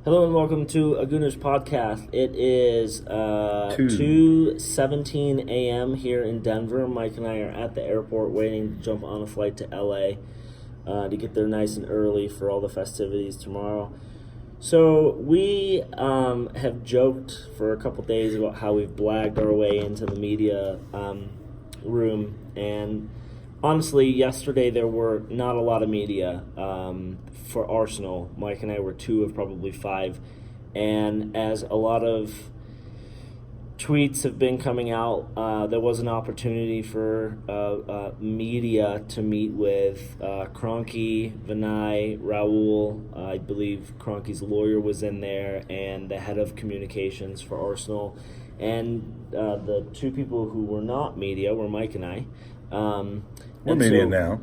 Hello and welcome to a Gooners podcast. It is 2:17 a.m. here in Denver. Mike and I are at the airport waiting to jump on a flight to LA to get there nice and early for all the festivities tomorrow. So we have joked for a couple days about how we've blagged our way into the media room, and honestly, yesterday there were not a lot of media for Arsenal. Mike and I were two of probably five, and as a lot of tweets have been coming out, there was an opportunity for media to meet with Kroenke, Vinay, Raul. I believe Kroenke's lawyer was in there, and the head of communications for Arsenal. And the two people who were not media were Mike and I. We're media now.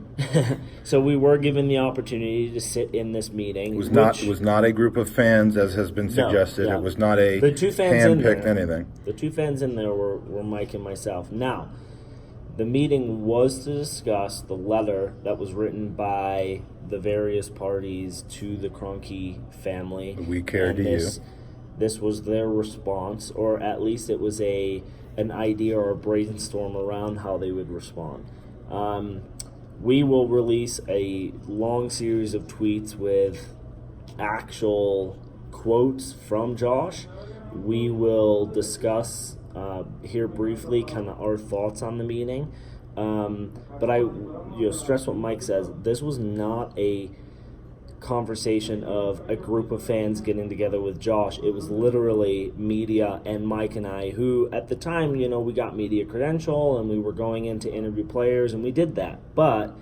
So we were given the opportunity to sit in this meeting. It was not a group of fans, as has been suggested. No. It was not a the two fans hand-picked anything. The two fans in there were Mike and myself. Now, the meeting was to discuss the letter that was written by the various parties to the Kroenke family. We care to you. This was their response, or at least it was an idea or a brainstorm around how they would respond. We will release a long series of tweets with actual quotes from Josh. We will discuss here briefly kind of our thoughts on the meeting. But I stress what Mike says. This was not a conversation of a group of fans getting together with Josh. It was literally media and Mike and I, who at the time, we got media credential and we were going in to interview players, and we did that. But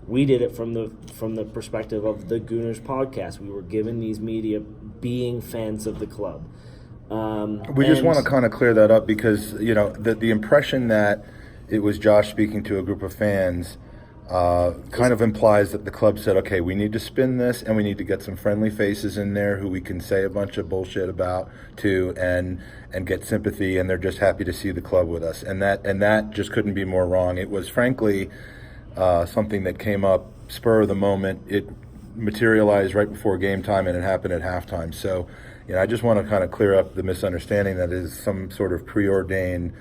we did it from the perspective of the Gooners podcast. We were given these media being fans of the club. We just want to kind of clear that up because, the impression that it was Josh speaking to a group of fans kind of implies that the club said, okay, we need to spin this and we need to get some friendly faces in there who we can say a bunch of bullshit about too and get sympathy, and they're just happy to see the club with us. And that just couldn't be more wrong. It was frankly something that came up spur of the moment. It materialized right before game time and it happened at halftime. So, I just want to kind of clear up the misunderstanding that is some sort of preordained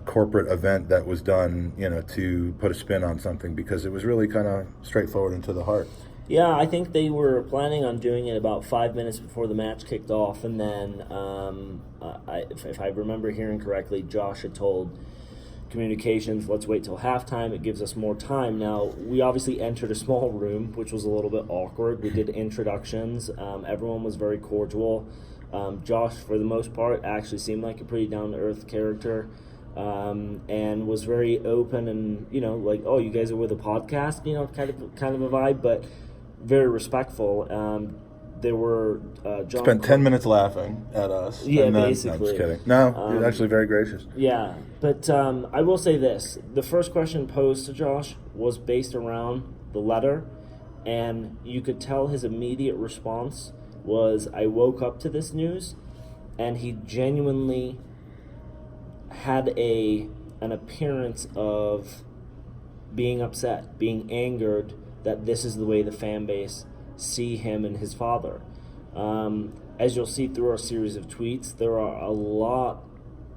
corporate event that was done, to put a spin on something, because it was really kind of straightforward and to the heart. Yeah, I think they were planning on doing it about 5 minutes before the match kicked off, and then if I remember hearing correctly, Josh had told communications, let's wait till halftime. It gives us more time. Now, we obviously entered a small room, which was a little bit awkward. We did introductions. Everyone was very cordial. Josh, for the most part, actually seemed like a pretty down-to-earth character, and was very open and, like, oh, you guys are with a podcast, kind of a vibe, but very respectful. There were John spent 10 minutes laughing at us. Yeah, and then, basically. No, just kidding. No, he was actually very gracious. Yeah, but I will say this. The first question posed to Josh was based around the letter, and you could tell his immediate response was, I woke up to this news, and he genuinely had an appearance of being upset, being angered that this is the way the fan base see him and his father. As you'll see through our series of tweets, there are a lot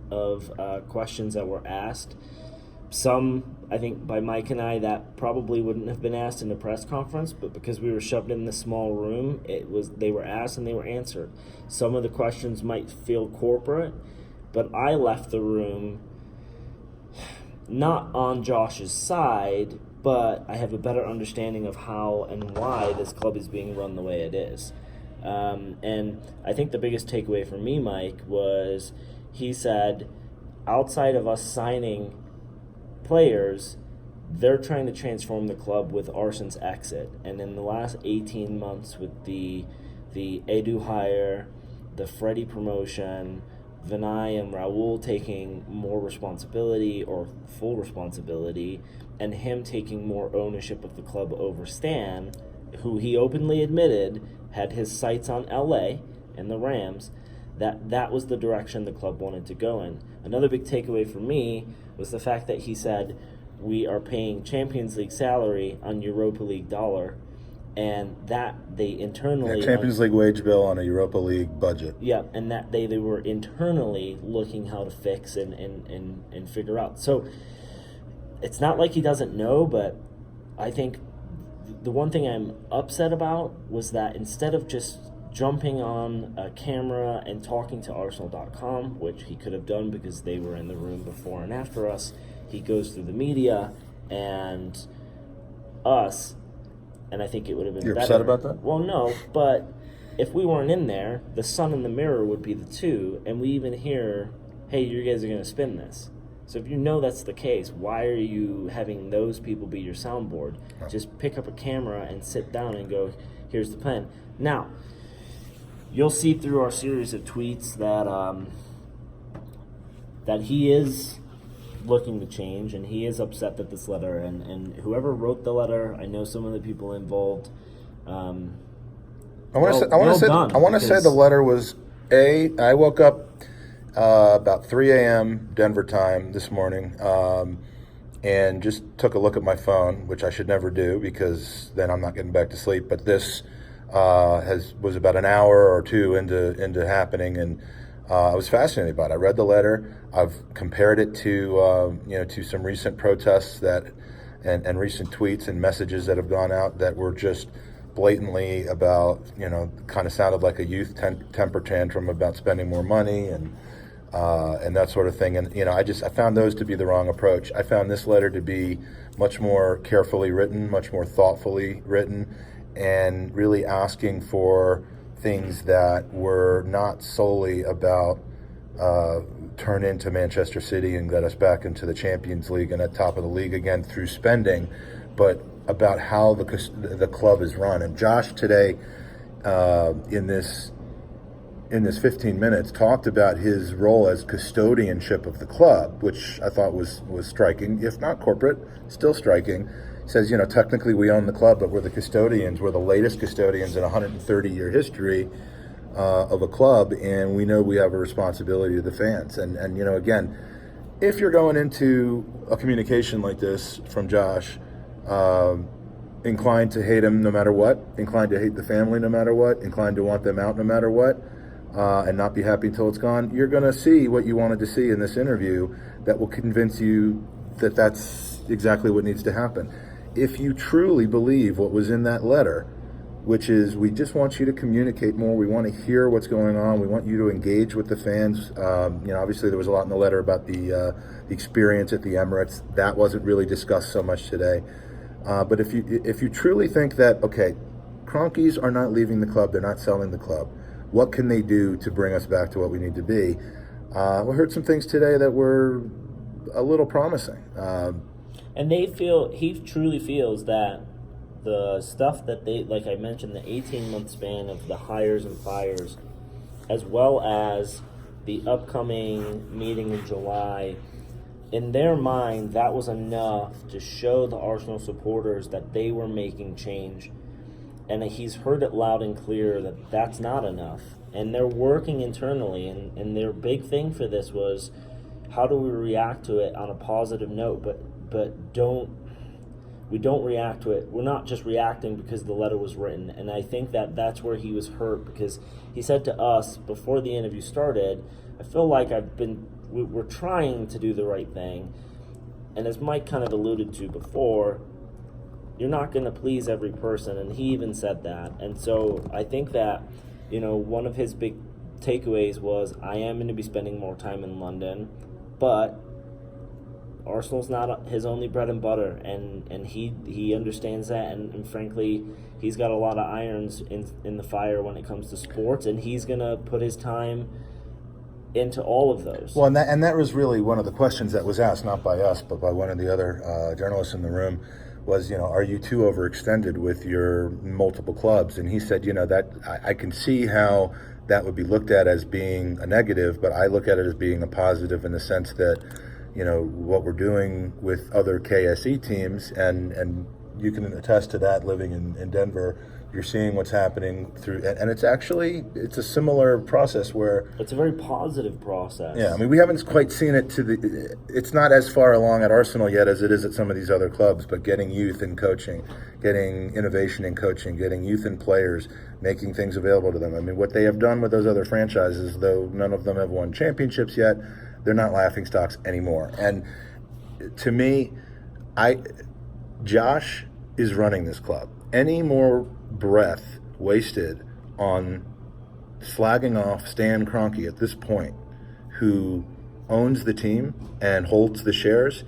of questions that were asked. Some, I think, by Mike and I, that probably wouldn't have been asked in a press conference, but because we were shoved in this small room, they were asked and they were answered. Some of the questions might feel corporate, but I left the room not on Josh's side, but I have a better understanding of how and why this club is being run the way it is. And I think the biggest takeaway for me, Mike, was he said, outside of us signing players, they're trying to transform the club with Arsenal's exit. And in the last 18 months with the Edu hire, the Freddie promotion, Vinay and Raul taking more responsibility or full responsibility, and him taking more ownership of the club over Stan, who he openly admitted had his sights on LA and the Rams, that was the direction the club wanted to go in. Another big takeaway for me was the fact that he said, we are paying Champions League salary on Europa League dollar, and that they internally Champions League wage bill on a Europa League budget. Yeah, and that they were internally looking how to fix and figure out. So it's not like he doesn't know, but I think the one thing I'm upset about was that instead of just jumping on a camera and talking to Arsenal.com, which he could have done because they were in the room before and after us, he goes through the media and us. And I think it would have been better. You're upset about that? Well, no, but if we weren't in there, the sun and the mirror would be the two, and we even hear, hey, you guys are going to spin this. So if you know that's the case, why are you having those people be your soundboard? Right. Just pick up a camera and sit down and go, here's the plan. Now, you'll see through our series of tweets that he is looking to change, and he is upset that this letter, and whoever wrote the letter, I know some of the people involved. I want to say the letter was I woke up about 3 a.m. Denver time this morning, and just took a look at my phone, which I should never do because then I'm not getting back to sleep. But this was about an hour or two into happening, and I was fascinated by it. I read the letter. I've compared it to to some recent protests and recent tweets and messages that have gone out that were just blatantly about, kind of sounded like a youth temper tantrum about spending more money and that sort of thing. And I found those to be the wrong approach. I found this letter to be much more carefully written, much more thoughtfully written, and really asking for things that were not solely about turn into Manchester City and get us back into the Champions League and at top of the league again through spending, but about how the club is run. And Josh today, in this 15 minutes, talked about his role as custodianship of the club, which I thought was striking, if not corporate, still striking. He says, technically we own the club, but we're the custodians. We're the latest custodians in a 130-year history of a club, and we know we have a responsibility to the fans. And again, if you're going into a communication like this from Josh, inclined to hate him no matter what, inclined to hate the family no matter what, inclined to want them out no matter what, and not be happy until it's gone, you're going to see what you wanted to see in this interview that will convince you that that's exactly what needs to happen. If you truly believe what was in that letter, which is we just want you to communicate more, we want to hear what's going on, we want you to engage with the fans. Obviously there was a lot in the letter about the experience at the Emirates. That wasn't really discussed so much today. But if you truly think that, okay, Kroenkes are not leaving the club, they're not selling the club, what can they do to bring us back to what we need to be? We heard some things today that were a little promising. And he truly feels that the stuff that they, like I mentioned, the 18-month span of the hires and fires, as well as the upcoming meeting in July, in their mind, that was enough to show the Arsenal supporters that they were making change. And he's heard it loud and clear that that's not enough. And they're working internally, and their big thing for this was, how do we react to it on a positive note, but we don't react to it. We're not just reacting because the letter was written. And I think that's where he was hurt, because he said to us before the interview started, I feel like we're trying to do the right thing. And as Mike kind of alluded to before, you're not going to please every person. And he even said that. And so I think that, one of his big takeaways was, I am going to be spending more time in London, but Arsenal's not his only bread and butter, and he understands that, and frankly, he's got a lot of irons in the fire when it comes to sports, and he's going to put his time into all of those. Well, and that was really one of the questions that was asked, not by us, but by one of the other journalists in the room, was, are you too overextended with your multiple clubs? And he said, that I can see how that would be looked at as being a negative, but I look at it as being a positive in the sense that, what we're doing with other KSE teams, and you can attest to that living in Denver You're seeing what's happening through, and it's a similar process where it's a very positive process. Yeah, I mean, we haven't quite seen it it's not as far along at Arsenal yet as it is at some of these other clubs, but getting youth in coaching, getting innovation in coaching, getting youth in players, making things available to them. I mean, what they have done with those other franchises, though none of them have won championships yet, they're not laughingstocks anymore. And to me, Josh is running this club. Any more breath wasted on slagging off Stan Kroenke at this point, who owns the team and holds the shares,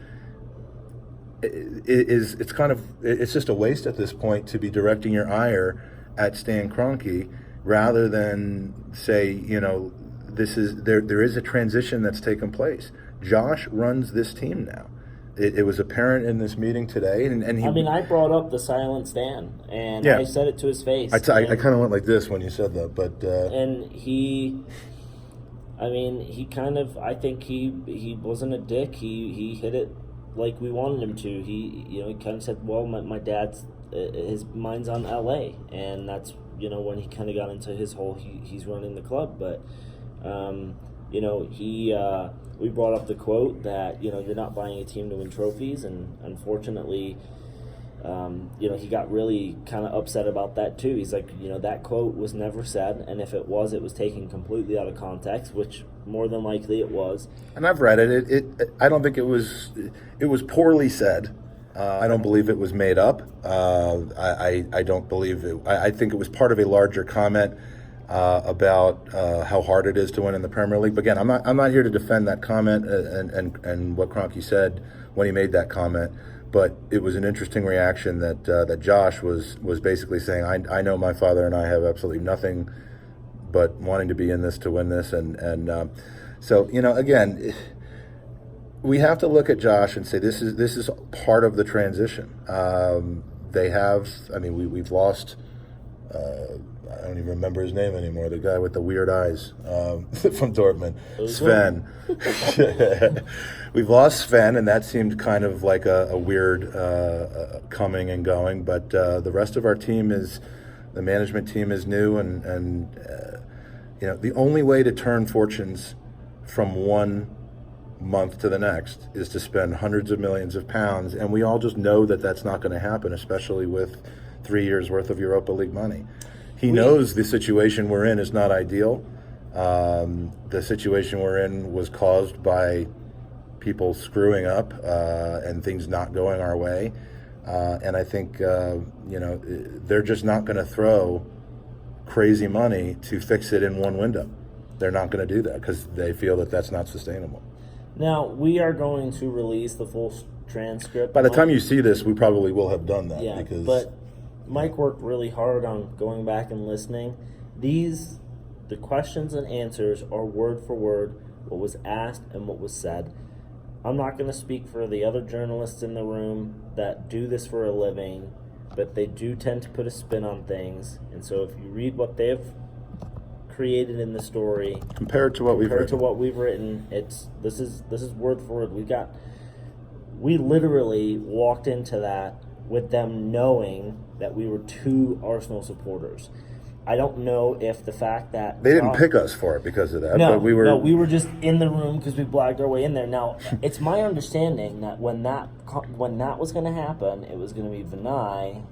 it's just a waste at this point to be directing your ire at Stan Kroenke rather than say, there is a transition that's taken place. Josh runs this team now. It was apparent in this meeting today, and I brought up the silent Stan, and I said it to his face. I kind of went like this when you said that, but and I think he wasn't a dick. He hit it like we wanted him to. He kind of said, well, my dad's his mind's on LA, and that's when he kind of got into his whole he's running the club, but we brought up the quote that you're not buying a team to win trophies, and unfortunately, he got really kind of upset about that too. He's like, that quote was never said, and if it was taken completely out of context, which more than likely it was. And I've read it. I don't think it was poorly said. I don't believe it was made up. I don't believe it. I think it was part of a larger comment about how hard it is to win in the Premier League. But again, I'm not here to defend that comment and what Kroenke said when he made that comment. But it was an interesting reaction that Josh was basically saying, I know my father and I have absolutely nothing but wanting to be in this to win this, and so again, we have to look at Josh and say this is part of the transition. We've lost. I don't even remember his name anymore. The guy with the weird eyes from Dortmund, Sven. We've lost Sven, and that seemed kind of like a weird coming and going. But the rest of our team the management team is new, and the only way to turn fortunes from one month to the next is to spend hundreds of millions of pounds, and we all just know that that's not going to happen, especially with 3 years worth of Europa League money. He knows the situation we're in is not ideal. The situation we're in was caused by people screwing up and things not going our way. And I think, they're just not going to throw crazy money to fix it in one window. They're not going to do that because they feel that that's not sustainable. Now, we are going to release the full transcript. By the time you see this, we probably will have done that. Yeah, but Mike worked really hard on going back and listening. The questions and answers are word for word what was asked and what was said. I'm not going to speak for the other journalists in the room that do this for a living, but they do tend to put a spin on things. And so if you read what they've created in the story compared to what we've written, this is word for word. We literally walked into that with them knowing that we were two Arsenal supporters. I don't know if the fact that they didn't pick us for it because of that. No, but we were just in the room because we blagged our way in there. Now, it's my understanding that when that was going to happen, it was going to be Vinay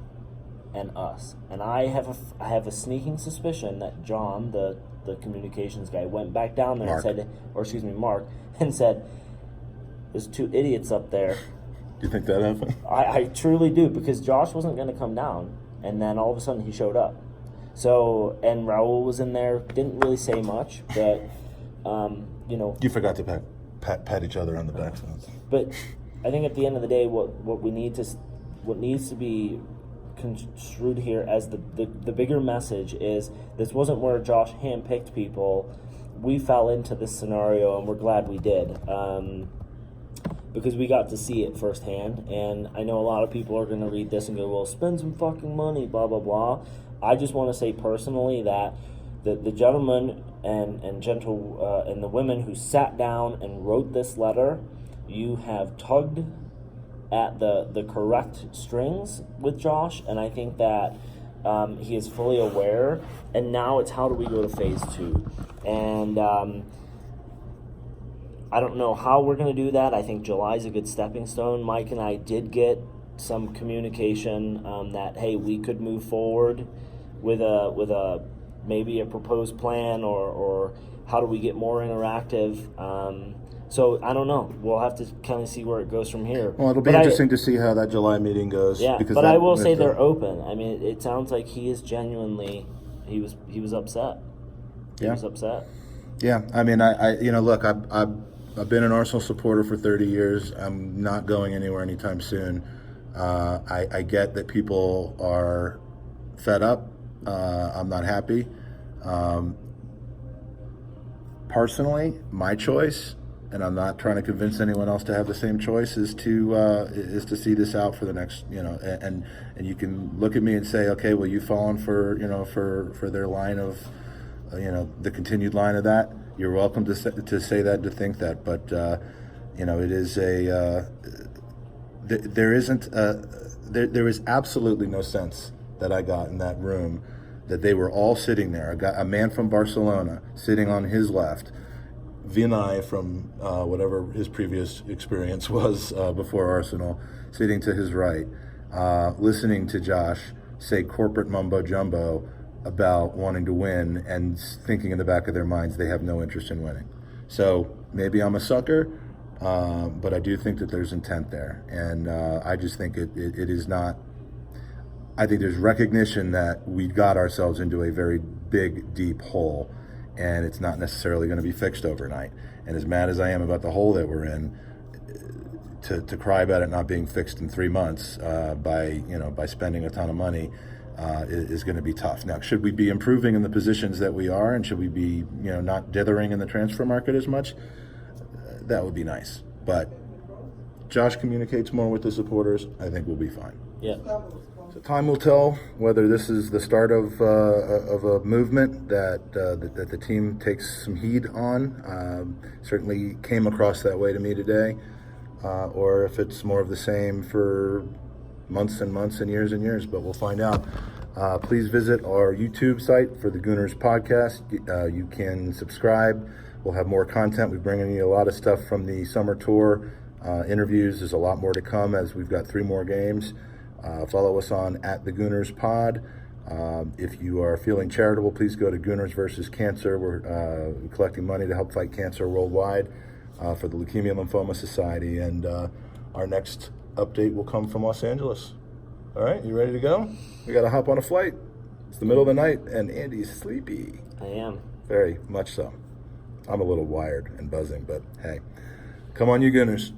and us. And I have a sneaking suspicion that John, the communications guy, went back down there Mark, and said, "There's two idiots up there." Do you think that happened? I truly do, because Josh wasn't going to come down, and then all of a sudden he showed up. So, and Raul was in there, didn't really say much, but, You forgot to pat each other on the back. But I think at the end of the day, what needs to be construed here as the bigger message is this wasn't where Josh handpicked people. We fell into this scenario, and we're glad we did. Because we got to see it firsthand, and I know a lot of people are going to read this and go, well, spend some fucking money, blah, blah, blah. I just want to say personally that the gentlemen and the women who sat down and wrote this letter, you have tugged at the correct strings with Josh, and I think that He is fully aware, and now it's how do we go to phase 2? And I don't know how we're going to do that. I think July's a good stepping stone. Mike and I did get some communication that, hey, we could move forward with a maybe a proposed plan, or how do we get more interactive. So I don't know. We'll have to kind of see where it goes from here. Well, it'll be interesting to see how that July meeting goes. Yeah, but I will say they're open. I mean, it sounds like he is genuinely. He was upset. He was upset. Yeah, I mean, look, I've been an Arsenal supporter for 30 years. I'm not going anywhere anytime soon. I get that people are fed up. I'm not happy. Personally, my choice, and I'm not trying to convince anyone else to have the same choice, is to see this out for the next, and you can look at me and say, okay, well, you've fallen for their line of, the continued line of that. You're welcome to say that, to think that, but it is there is absolutely no sense that I got in that room that they were all sitting there. I got a man from Barcelona sitting on his left, Vinay from whatever his previous experience was before Arsenal, sitting to his right, listening to Josh say corporate mumbo jumbo about wanting to win, and thinking in the back of their minds they have no interest in winning. So maybe I'm a sucker, but I do think that there's intent there, and I just think it is not. I think there's recognition that we got ourselves into a very big, deep hole, and it's not necessarily going to be fixed overnight. And as mad as I am about the hole that we're in, to cry about it not being fixed in 3 months by spending a ton of money is going to be tough. Now, should we be improving in the positions that we are, and should we be not dithering in the transfer market as much? That would be nice. But Josh communicates more with the supporters. I think we'll be fine. Yeah. So time will tell whether this is the start of a movement that the team takes some heed on. Certainly came across that way to me today, or if it's more of the same for months and months and years. But we'll find out. Please visit our YouTube site for the Gooners podcast. You can subscribe. We'll have more content. We're bringing you a lot of stuff from the summer tour. Interviews. There's a lot more to come as we've got 3 more games. Follow us on @theGoonersPod. If you are feeling charitable, please go to Gooners versus Cancer. We're collecting money to help fight cancer worldwide for the Leukemia Lymphoma Society. And our next update will come from Los Angeles. All right, you ready to go? We got to hop on a flight. It's the middle of the night, and Andy's sleepy. I am. Very much so. I'm a little wired and buzzing, but hey. Come on, you Gooners.